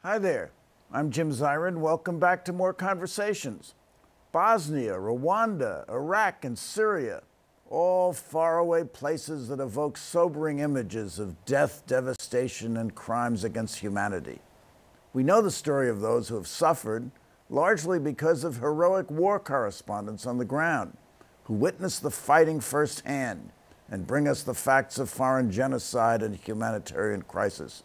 Hi there, I'm Jim Zirin. Welcome back to more conversations. Bosnia, Rwanda, Iraq, and Syria, all faraway places that evoke sobering images of death, devastation, and crimes against humanity. We know the story of those who have suffered, largely because of heroic war correspondents on the ground, who witness the fighting firsthand and bring us the facts of foreign genocide and humanitarian crisis.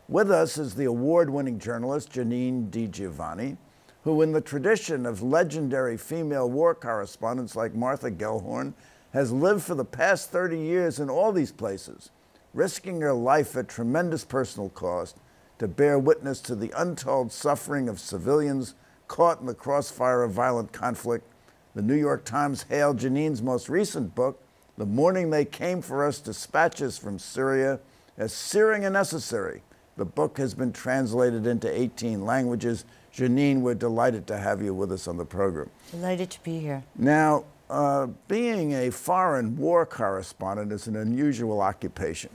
With us is the award-winning journalist Janine di Giovanni, who in the tradition of legendary female war correspondents like Martha Gellhorn has lived for the past 30 years in all these places, risking her life at tremendous personal cost to bear witness to the untold suffering of civilians caught in the crossfire of violent conflict. The New York Times hailed Janine's most recent book, The Morning They Came for Us, Dispatches from Syria, as searing and necessary. The book has been translated into 18 languages. Janine, we're delighted to have you with us on the program. Delighted to be here. Now, being a foreign war correspondent is an unusual occupation.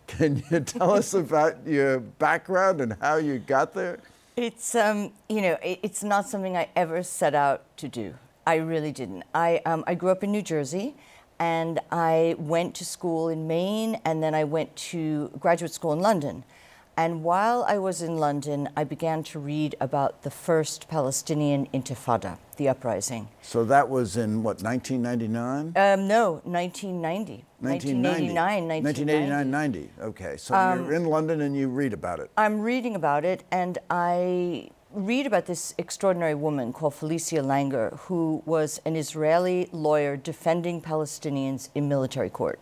Can you tell us about your background and how you got there? It's, it's not something I ever set out to do. I really didn't. I grew up in New Jersey, and I went to school in Maine, and then I went to graduate school in London. And while I was in London, I began to read about the first Palestinian Intifada, the uprising. So that was in, what, 1999? No, 1990. 1989, 1989-90. Okay, so you're in London and you read about it. I'm reading about it, and I read about this extraordinary woman called Felicia Langer, who was an Israeli lawyer defending Palestinians in military court.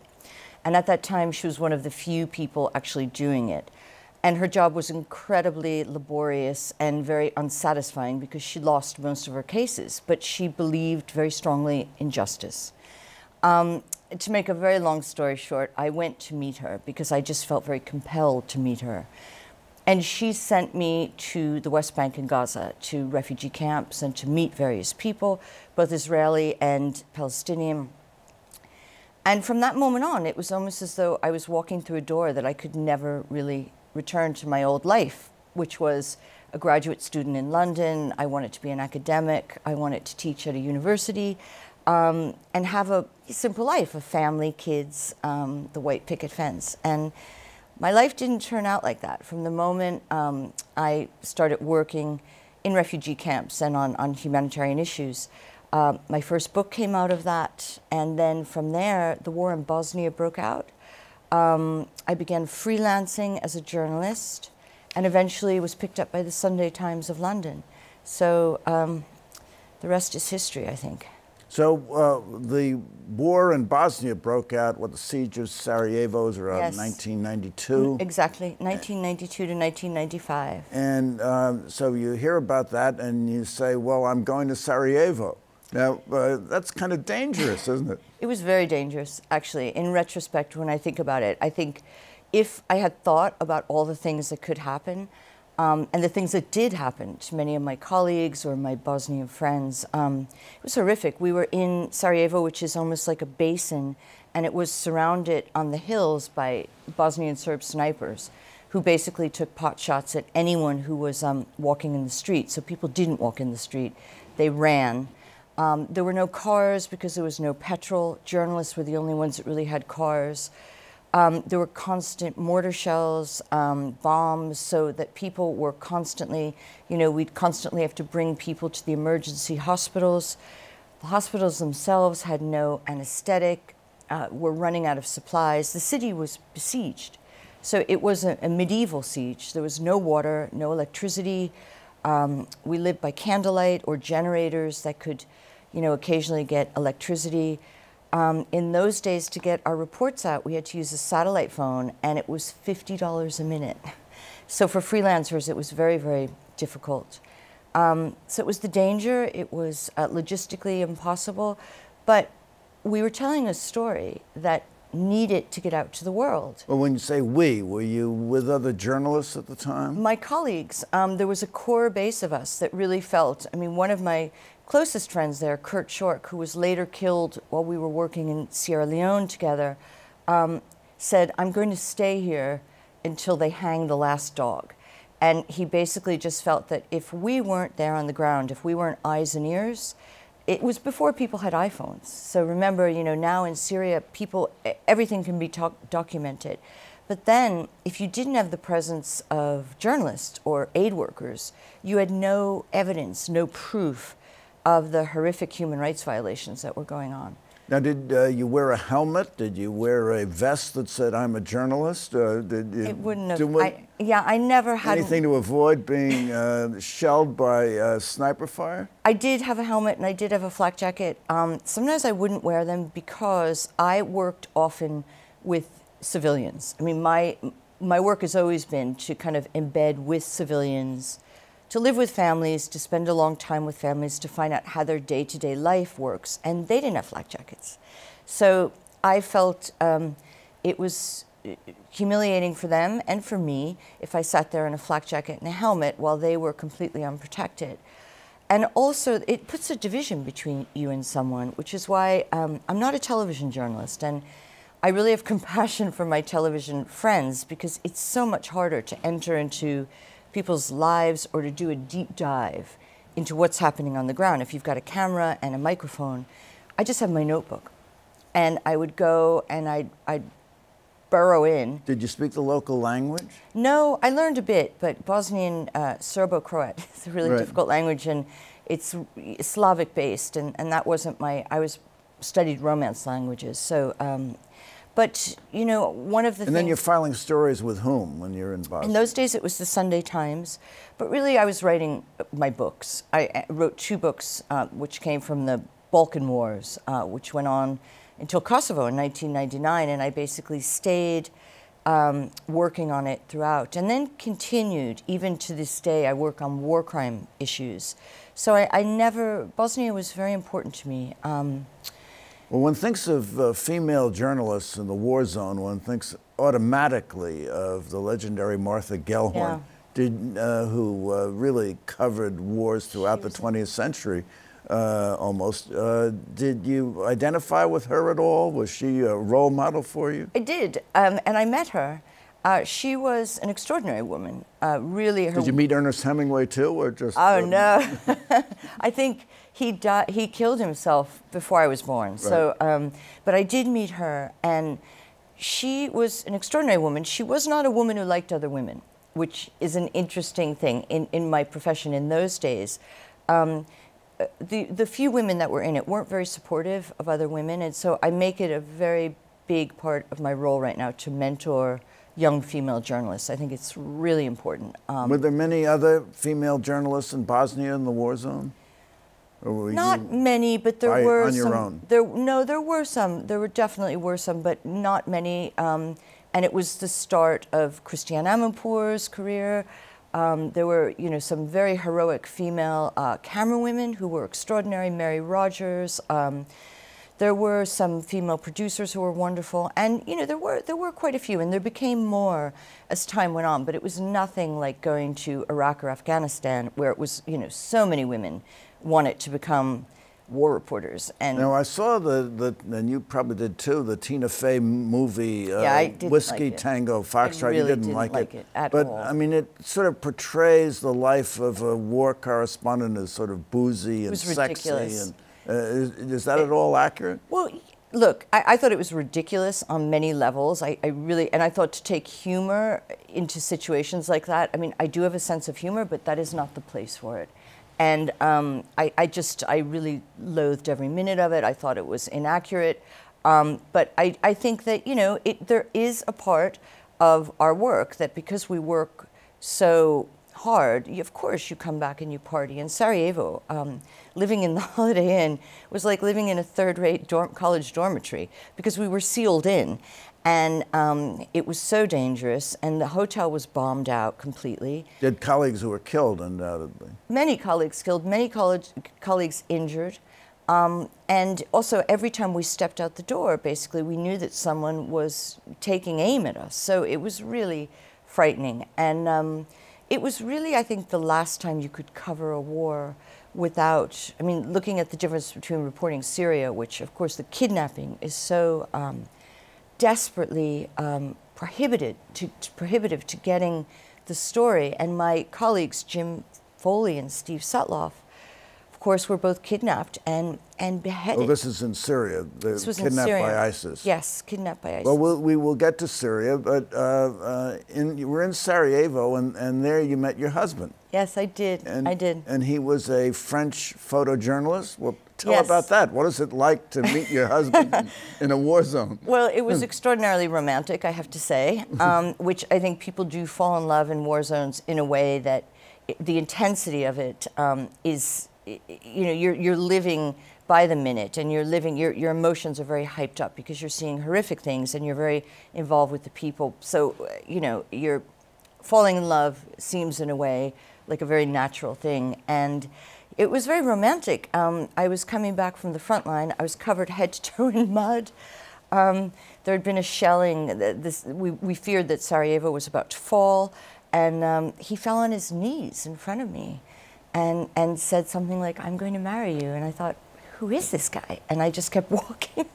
And at that time, she was one of the few people actually doing it. And her job was incredibly laborious and very unsatisfying because she lost most of her cases, but she believed very strongly in justice. To make a very long story short, I went to meet her because I just felt very compelled to meet her. And she sent me to the West Bank and Gaza, to refugee camps, and to meet various people, both Israeli and Palestinian. And from that moment on, it was almost as though I was walking through a door that I could never really return to my old life, which was a graduate student in London. I wanted to be an academic. I wanted to teach at a university and have a simple life of family, kids, the white picket fence. And my life didn't turn out like that. From the moment I started working in refugee camps and on humanitarian issues, my first book came out of that. And then from there, the war in Bosnia broke out. I began freelancing as a journalist and eventually was picked up by the Sunday Times of London. So the rest is history, I think. So the war in Bosnia broke out, what, the siege of Sarajevo was around 1992? Exactly, 1992 to 1995. And so you hear about that and you say, well, I'm going to Sarajevo. Now, that's kind of dangerous, isn't it? It was very dangerous, actually. In retrospect, when I think about it, I think if I had thought about all the things that could happen, and the things that did happen to many of my colleagues or my Bosnian friends, it was horrific. We were in Sarajevo, which is almost like a basin, and it was surrounded on the hills by Bosnian Serb snipers who basically took pot shots at anyone who was walking in the street. So people didn't walk in the street, they ran. There were no cars because there was no petrol. Journalists were the only ones that really had cars. There were constant mortar shells, bombs, so that people were constantly, we'd constantly have to bring people to the emergency hospitals. The hospitals themselves had no anesthetic, were running out of supplies. The city was besieged. So it was a medieval siege. There was no water, no electricity. We lived by candlelight or generators that could, occasionally get electricity. In those days, to get our reports out, we had to use a satellite phone, and it was $50 a minute. So for freelancers, it was very, very difficult. So it was the danger. It was logistically impossible. But we were telling a story that needed to get out to the world. Well, when you say we, were you with other journalists at the time? My colleagues. There was a core base of us that really felt, one of my closest friends there, Kurt Schork, who was later killed while we were working in Sierra Leone together, said, I'm going to stay here until they hang the last dog. And he basically just felt that if we weren't there on the ground, if we weren't eyes and ears, it was before people had iPhones. So remember, you know, now in Syria, everything can be documented. But then, if you didn't have the presence of journalists or aid workers, you had no evidence, no proof of the horrific human rights violations that were going on. Now, did you wear a helmet? Did you wear a vest that said, "I'm a journalist"? It wouldn't have. I never had anything to avoid being shelled by sniper fire. I did have a helmet and I did have a flak jacket. Sometimes I wouldn't wear them because I worked often with civilians. I mean, my work has always been to kind of embed with civilians, to live with families, to spend a long time with families, to find out how their day-to-day life works. And they didn't have flak jackets. So I felt it was humiliating for them and for me if I sat there in a flak jacket and a helmet while they were completely unprotected. And also, it puts a division between you and someone, which is why I'm not a television journalist. And I really have compassion for my television friends because it's so much harder to enter into people's lives or to do a deep dive into what's happening on the ground. If you've got a camera and a microphone, I just have my notebook. And I would go and I'd burrow in. Did you speak the local language? No, I learned a bit, but Bosnian Serbo-Croat is a really difficult language, and it's Slavic based, and that wasn't I studied Romance languages, so but, you know, one of the things... And then you're filing stories with whom when you're in Bosnia? In those days, it was the Sunday Times. But really, I was writing my books. I wrote 2 books, which came from the Balkan Wars, which went on until Kosovo in 1999. And I basically stayed working on it throughout. And then continued, even to this day, I work on war crime issues. So Bosnia was very important to me. Well, one thinks of female journalists in the war zone, one thinks automatically of the legendary Martha Gellhorn, who really covered wars throughout the 20th century, almost. Did you identify with her at all? Was she a role model for you? I did, and I met her. She was an extraordinary woman, really. Did you meet Ernest Hemingway too, or just... Oh, no. I think he killed himself before I was born. Right. So, but I did meet her, and she was an extraordinary woman. She was not a woman who liked other women, which is an interesting thing in my profession in those days. The few women that were in it weren't very supportive of other women, and so I make it a very big part of my role right now to mentor young female journalists. I think it's really important. Were there many other female journalists in Bosnia in the war zone? Not many, but there were on some. Your own? There were some. There definitely were some, but not many. And it was the start of Christiane Amanpour's career. There were, some very heroic female camera women who were extraordinary. Mary Rogers. There were some female producers who were wonderful, and there were quite a few, and there became more as time went on. But it was nothing like going to Iraq or Afghanistan, where it was so many women wanted to become war reporters. And now I saw and you probably did too, the Tina Fey movie, I didn't Whiskey like it. Tango Foxtrot. Really You didn't like it at but all. I mean, it sort of portrays the life of a war correspondent as sort of boozy and sexy. Ridiculous. And is that at all accurate? Well, look, I thought it was ridiculous on many levels. I thought to take humor into situations like that, I mean, I do have a sense of humor, but that is not the place for it. And I really loathed every minute of it. I thought it was inaccurate. But I think that, there is a part of our work that because we work so hard, of course you come back and you party. In Sarajevo, living in the Holiday Inn was like living in a third-rate college dormitory because we were sealed in. And it was so dangerous, and the hotel was bombed out completely. You had colleagues who were killed, undoubtedly. Many colleagues killed, many colleagues injured. And also, every time we stepped out the door, basically, we knew that someone was taking aim at us. So it was really frightening. And it was really, I think, the last time you could cover a war without, looking at the difference between reporting Syria, which, of course, the kidnapping is so desperately prohibitive to getting the story. And my colleagues, Jim Foley and Steve Sutloff, of course, were both kidnapped and beheaded. Well, this is in Syria. This was kidnapped in Syria. by ISIS. Yes, kidnapped by ISIS. Well, we will get to Syria, but you were in Sarajevo, and there you met your husband. Yes, I did. I did. And he was a French photojournalist. Well, tell Yes. about that. What is it like to meet your husband in a war zone? Well, it was extraordinarily romantic, I have to say, which I think people do fall in love in war zones in a way that the intensity of it is, you know, you're living by the minute, and your emotions are very hyped up because you're seeing horrific things and you're very involved with the people. So, you know, you're falling in love seems in a way like a very natural thing. And it was very romantic. I was coming back from the front line. I was covered head to toe in mud. There had been a shelling. We feared that Sarajevo was about to fall. And he fell on his knees in front of me and said something like, "I'm going to marry you." And I thought, who is this guy? And I just kept walking.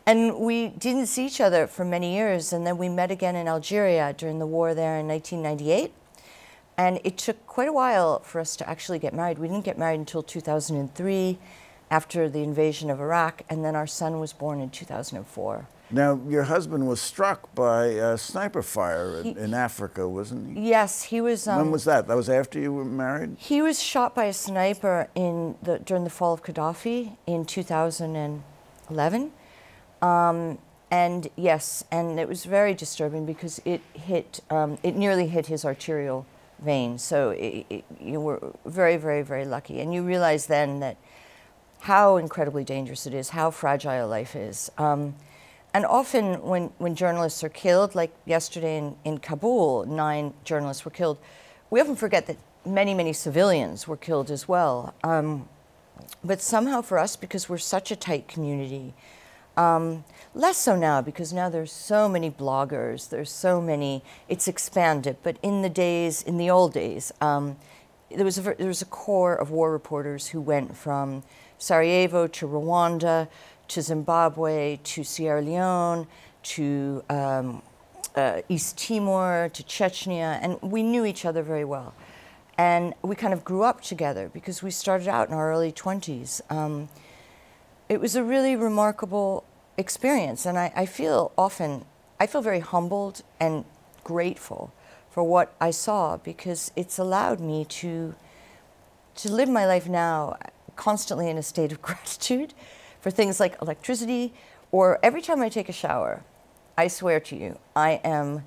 And we didn't see each other for many years. And then we met again in Algeria during the war there in 1998. And it took quite a while for us to actually get married. We didn't get married until 2003, after the invasion of Iraq. And then our son was born in 2004. Now, your husband was struck by sniper fire in Africa, wasn't he? Yes, he was. When was that? That was after you were married? He was shot by a sniper during the fall of Gaddafi in 2011. And yes, and it was very disturbing because it nearly hit his arterial vein. So you were very, very, very lucky. And you realize then that how incredibly dangerous it is, how fragile life is. And often when journalists are killed, like yesterday in Kabul, 9 journalists were killed, we often forget that many, many civilians were killed as well. But somehow for us, because we're such a tight community, less so now, because now there's so many bloggers, there's so many, it's expanded. But in the old days, there was a core of war reporters who went from Sarajevo to Rwanda, to Zimbabwe, to Sierra Leone, to East Timor, to Chechnya, and we knew each other very well. And we kind of grew up together because we started out in our early 20s. It was a really remarkable experience, and I feel very humbled and grateful for what I saw, because it's allowed me to live my life now constantly in a state of gratitude for things like electricity, or every time I take a shower, I swear to you, I am,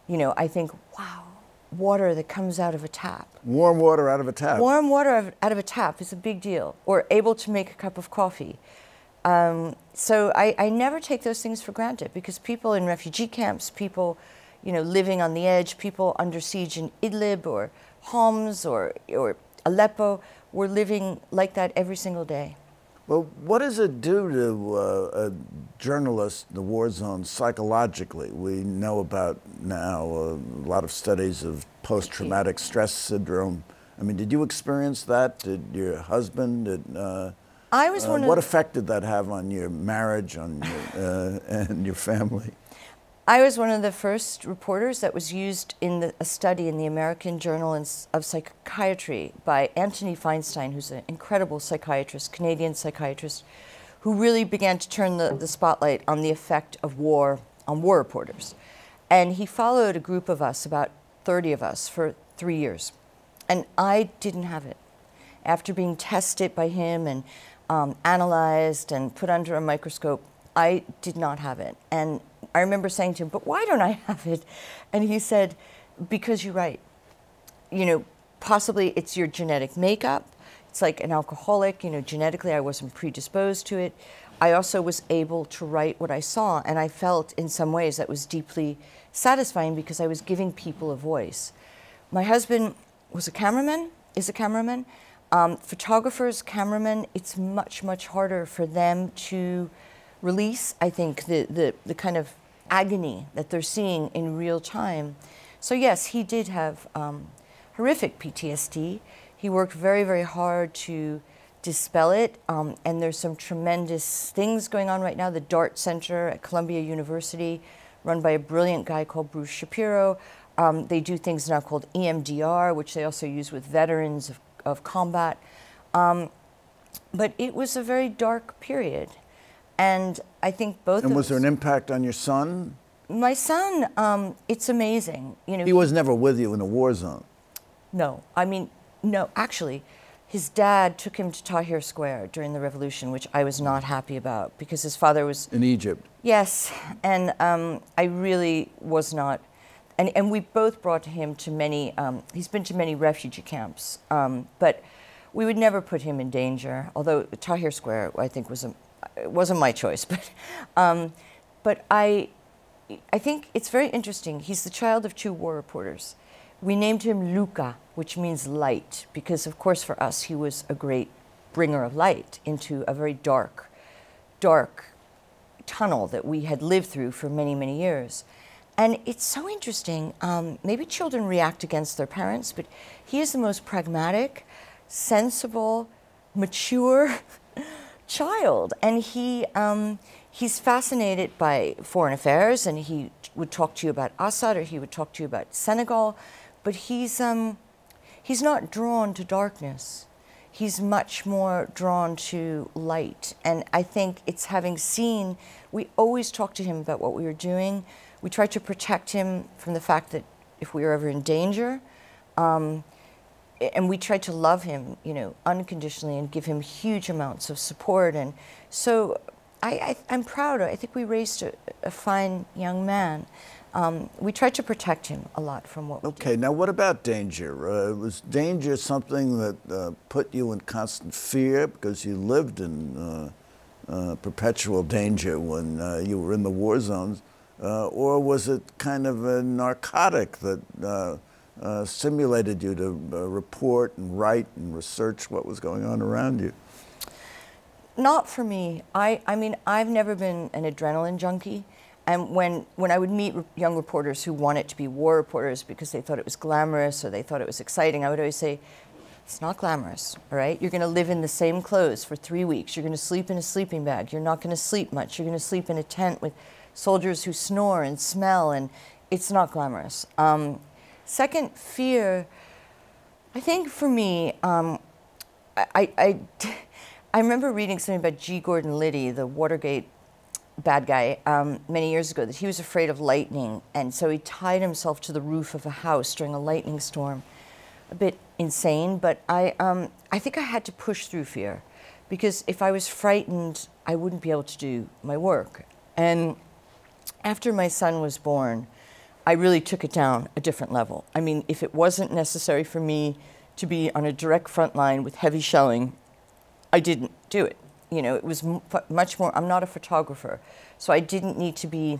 I think, wow, water that comes out of a tap. Warm water out of a tap. Warm water out of a tap is a big deal, or able to make a cup of coffee. So I never take those things for granted, because people in refugee camps, people, living on the edge, people under siege in Idlib or Homs or Aleppo, were living like that every single day. Well, what does it do to a journalist in the war zone psychologically? We know about now a lot of studies of post-traumatic stress syndrome. I mean, did you experience that? Did your husband? What effect did that have on your marriage, on your, and your family? I was one of the first reporters that was used in a study in the American Journal of Psychiatry by Anthony Feinstein, who's an incredible psychiatrist, Canadian psychiatrist, who really began to turn the spotlight on the effect of war on war reporters. And he followed a group of us, about 30 of us, for 3 years. And I didn't have it. After being tested by him and analyzed and put under a microscope, I did not have it. And I remember saying to him, "But why don't I have it?" And he said, "Because you write. Possibly it's your genetic makeup. It's like an alcoholic, genetically I wasn't predisposed to it. I also was able to write what I saw, and I felt in some ways that was deeply satisfying because I was giving people a voice." My husband was a cameraman, is a cameraman. Photographers, cameramen, it's much, much harder for them to release, I think, the kind of agony that they're seeing in real time. So yes, he did have horrific PTSD. He worked very, very hard to dispel it, and there's some tremendous things going on right now. The DART Center at Columbia University, run by a brilliant guy called Bruce Shapiro, They do things now called EMDR, which they also use with veterans of combat. But it was a very dark period. And I think both And of was there us, an impact on your son? my son, it's amazing. You know, He was never with you in a war zone. No, I mean, no, actually, his dad took him to Tahrir Square during the revolution, which I was not happy about because his father was... In Egypt. Yes, and I really was not. And we both brought him to many, he's been to many refugee camps, but we would never put him in danger, although Tahrir Square, I think, it wasn't my choice. But I think it's very interesting. He's the child of 2 war reporters. We named him Luca, which means light, because, of course, for us, he was a great bringer of light into a very dark, dark tunnel that we had lived through for many, many years. And it's so interesting. Maybe children react against their parents, but he is the most pragmatic, sensible, mature child. And he's fascinated by foreign affairs, and he would talk to you about Assad, or he would talk to you about Senegal. But he's not drawn to darkness. He's much more drawn to light. And I think it's having seen, we always talked to him about what we were doing. We tried to protect him from the fact that if we were ever in danger, and we tried to love him, you know, unconditionally and give him huge amounts of support. And so I'm proud. I think we raised a fine young man. We tried to protect him a lot from what we did. Okay, now what about danger? Was danger something that put you in constant fear because you lived in perpetual danger when you were in the war zones? Or was it kind of a narcotic that stimulated you to report and write and research what was going on around you? Not for me. I mean, I've never been an adrenaline junkie. And when I would meet young reporters who wanted to be war reporters because they thought it was glamorous or they thought it was exciting, I would always say, it's not glamorous, all right? You're going to live in the same clothes for 3 weeks. You're going to sleep in a sleeping bag. You're not going to sleep much. You're going to sleep in a tent with soldiers who snore and smell, and it's not glamorous. Second, fear. I think for me, I remember reading something about G. Gordon Liddy, the Watergate bad guy, many years ago, that he was afraid of lightning, and so he tied himself to the roof of a house during a lightning storm. A bit insane, but I think I had to push through fear, because if I was frightened, I wouldn't be able to do my work. And after my son was born, I really took it down a different level. I mean, if it wasn't necessary for me to be on a direct front line with heavy shelling, I didn't do it. You know, it was much more, I'm not a photographer, so I didn't need to be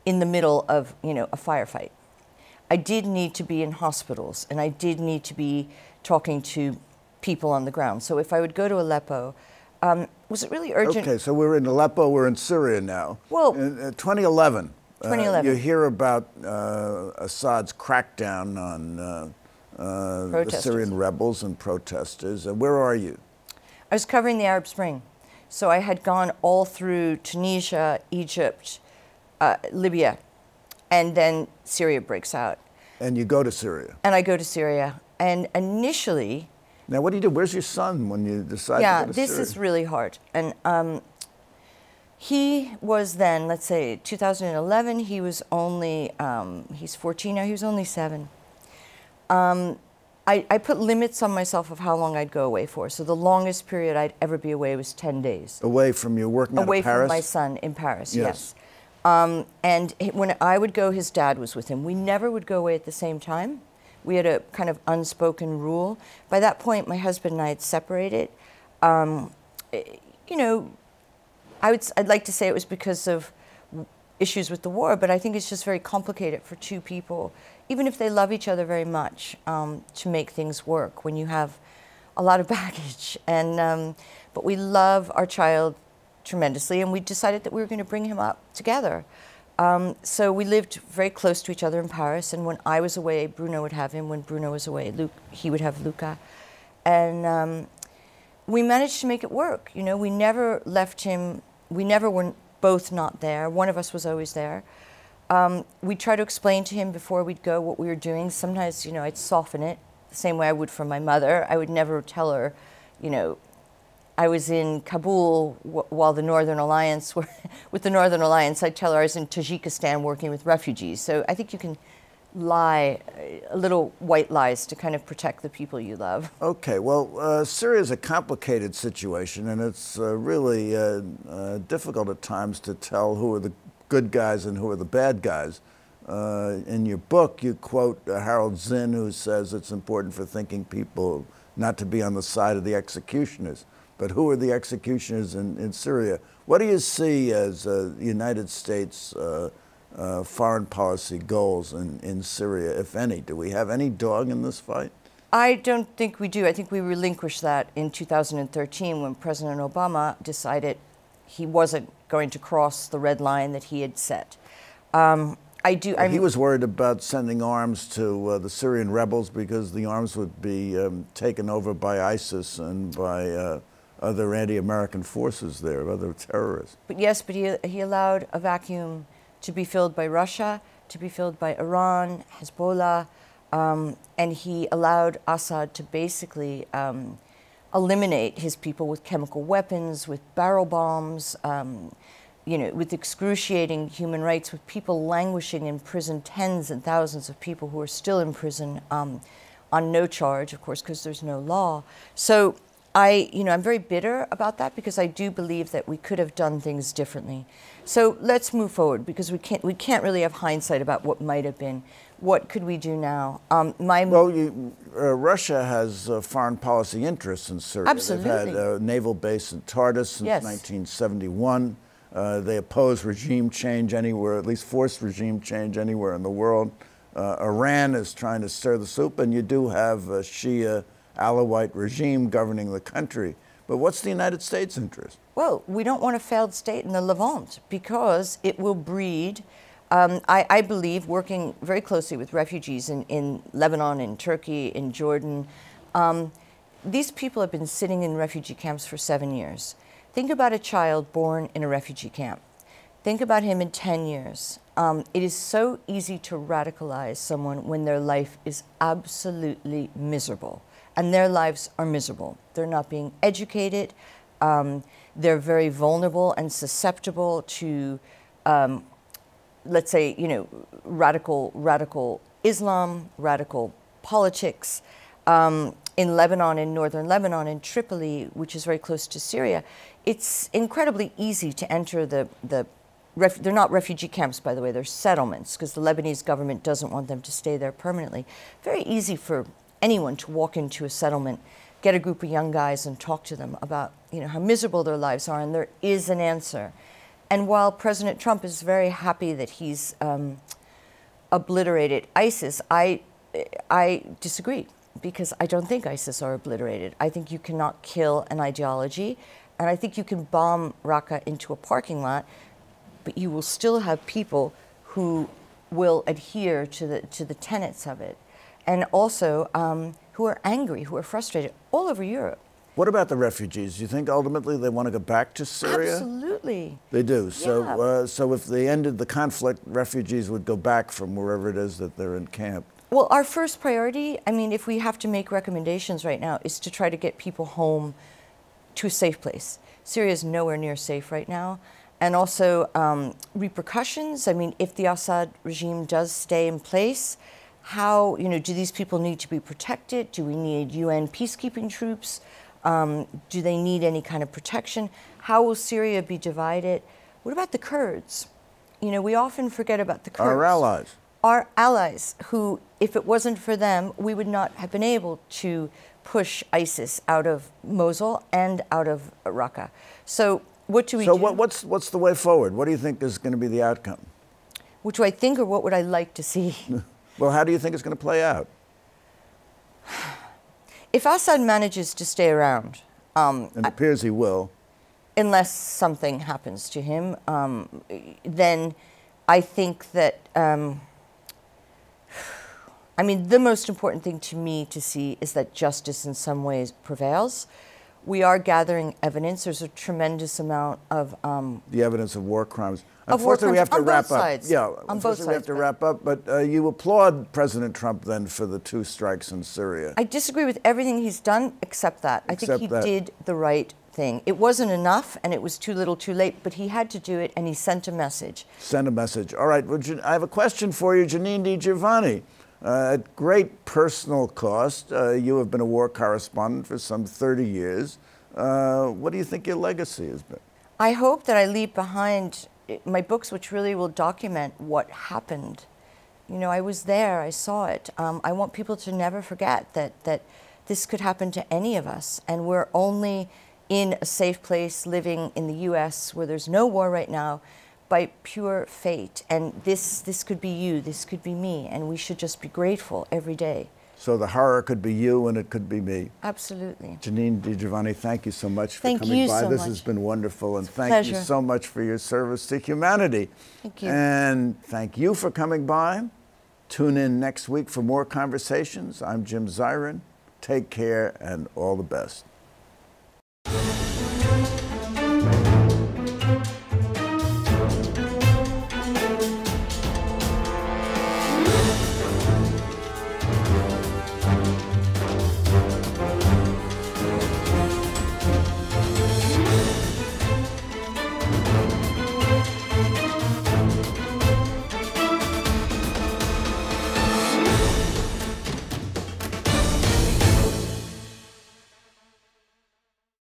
in the middle of, you know, a firefight. I did need to be in hospitals, and I did need to be talking to people on the ground. So if I would go to Aleppo, was it really urgent? Okay, so we're in Aleppo, we're in Syria now. Well, in 2011. 2011. You hear about Assad's crackdown on the Syrian rebels and protesters. Where are you? I was covering the Arab Spring. So I had gone all through Tunisia, Egypt, Libya, and then Syria breaks out. And you go to Syria? And I go to Syria. And initially... Now, what do you do? Where's your son when you decide to go to Syria? Yeah, this is really hard. And he was then, let's say, 2011, he was only, he's 14 now, he was only 7. I put limits on myself of how long I'd go away for. So the longest period I'd ever be away was 10 days. Away from your working out of Paris? Away from my son in Paris, yes. And when I would go, his dad was with him. We never would go away at the same time. We had a kind of unspoken rule. By that point, my husband and I had separated. You know, I'd like to say it was because of issues with the war, but I think it's just very complicated for 2 people, even if they love each other very much, to make things work when you have a lot of baggage. And but we love our child tremendously, and we decided that we were going to bring him up together. So we lived very close to each other in Paris, and when I was away, Bruno would have him. When Bruno was away, he would have Luca. And we managed to make it work. You know, we never left him, we never were both not there. One of us was always there. We try to explain to him before we'd go what we were doing. Sometimes, you know, I'd soften it the same way I would for my mother. I would never tell her, you know, I was in Kabul while the Northern Alliance were, with the Northern Alliance, I'd tell her I was in Tajikistan working with refugees. So I think you can lie, little white lies to kind of protect the people you love. Okay, well, Syria is a complicated situation, and it's really difficult at times to tell who are the good guys and who are the bad guys. In your book, you quote Harold Zinn, who says it's important for thinking people not to be on the side of the executioners. But who are the executioners in Syria? What do you see as the United States foreign policy goals in Syria, if any? Do we have any dog in this fight? I don't think we do. I think we relinquished that in 2013 when President Obama decided he wasn't going to cross the red line that he had set. He was worried about sending arms to the Syrian rebels because the arms would be taken over by ISIS and by other anti-American forces there, other terrorists. But yes, but he allowed a vacuum to be filled by Russia, to be filled by Iran, Hezbollah, and he allowed Assad to basically eliminate his people with chemical weapons, with barrel bombs, you know, with excruciating human rights, with people languishing in prison, tens and thousands of people who are still in prison on no charge, of course, because there's no law. So I'm very bitter about that because I do believe that we could have done things differently. So let's move forward because we can't really have hindsight about what might have been. What could we do now? Russia has foreign policy interests in Syria. Absolutely. They've had a naval base in Tartus since 1971. They oppose regime change anywhere, at least forced regime change anywhere in the world. Iran is trying to stir the soup, and you do have a Shia Alawite regime governing the country. But what's the United States' interest? Well, we don't want a failed state in the Levant because it will breed, I believe, working very closely with refugees in Lebanon, in Turkey, in Jordan. These people have been sitting in refugee camps for 7 years. Think about a child born in a refugee camp. Think about him in 10 years. It is so easy to radicalize someone when their life is absolutely miserable. And their lives are miserable. They're not being educated. They're very vulnerable and susceptible to, let's say, you know, radical Islam, radical politics. In Lebanon, in northern Lebanon, in Tripoli, which is very close to Syria, it's incredibly easy to enter they're not refugee camps, by the way, they're settlements, because the Lebanese government doesn't want them to stay there permanently. Very easy for anyone to walk into a settlement, get a group of young guys and talk to them about, you know, how miserable their lives are, and there is an answer. And while President Trump is very happy that he's obliterated ISIS, I disagree, because I don't think ISIS are obliterated. I think you cannot kill an ideology, and I think you can bomb Raqqa into a parking lot, but you will still have people who will adhere to the tenets of it. And also who are angry, who are frustrated, all over Europe. What about the refugees? Do you think ultimately they want to go back to Syria? Absolutely. They do. Yeah. So if they ended the conflict, refugees would go back from wherever it is that they're encamped. Well, our first priority, I mean, if we have to make recommendations right now, is to try to get people home to a safe place. Syria is nowhere near safe right now. And also repercussions. I mean, if the Assad regime does stay in place, how, you know, do these people need to be protected? Do we need UN peacekeeping troops? Do they need any kind of protection? How will Syria be divided? What about the Kurds? You know, we often forget about the Kurds. Our allies. Our allies, who, if it wasn't for them, we would not have been able to push ISIS out of Mosul and out of Raqqa. So what do we do? So what's the way forward? What do you think is going to be the outcome? What do I think, or what would I like to see? Well, how do you think it's going to play out? If Assad manages to stay around, it appears he will, unless something happens to him, then I think that, I mean, the most important thing to me to see is that justice in some ways prevails. we are gathering evidence. There's a tremendous amount of the evidence of war crimes. Of war Unfortunately, we have crimes to on wrap both up. sides. Yeah, On both unfortunately, we have sides, to but- wrap up. But you applaud President Trump then for the 2 strikes in Syria. I disagree with everything he's done except that. I think he did the right thing. It wasn't enough, and it was too little too late, but he had to do it, and he sent a message. Send a message. All right, well, I have a question for you, Janine di Giovanni. At great personal cost, you have been a war correspondent for some 30 years. What do you think your legacy has been? I hope that I leave behind my books, which really will document what happened. You know, I was there, I saw it. I want people to never forget that this could happen to any of us, and we're only in a safe place living in the US where there's no war right now by pure fate. And this could be you, this could be me, and we should just be grateful every day. So the horror could be you and it could be me. Absolutely. Janine di Giovanni, thank you so much for Thank coming you by. so This much. has been wonderful, and thank you pleasure. so much for your service to humanity. Thank you. And thank you for coming by. Tune in next week for more conversations. I'm Jim Zirin. Take care and all the best.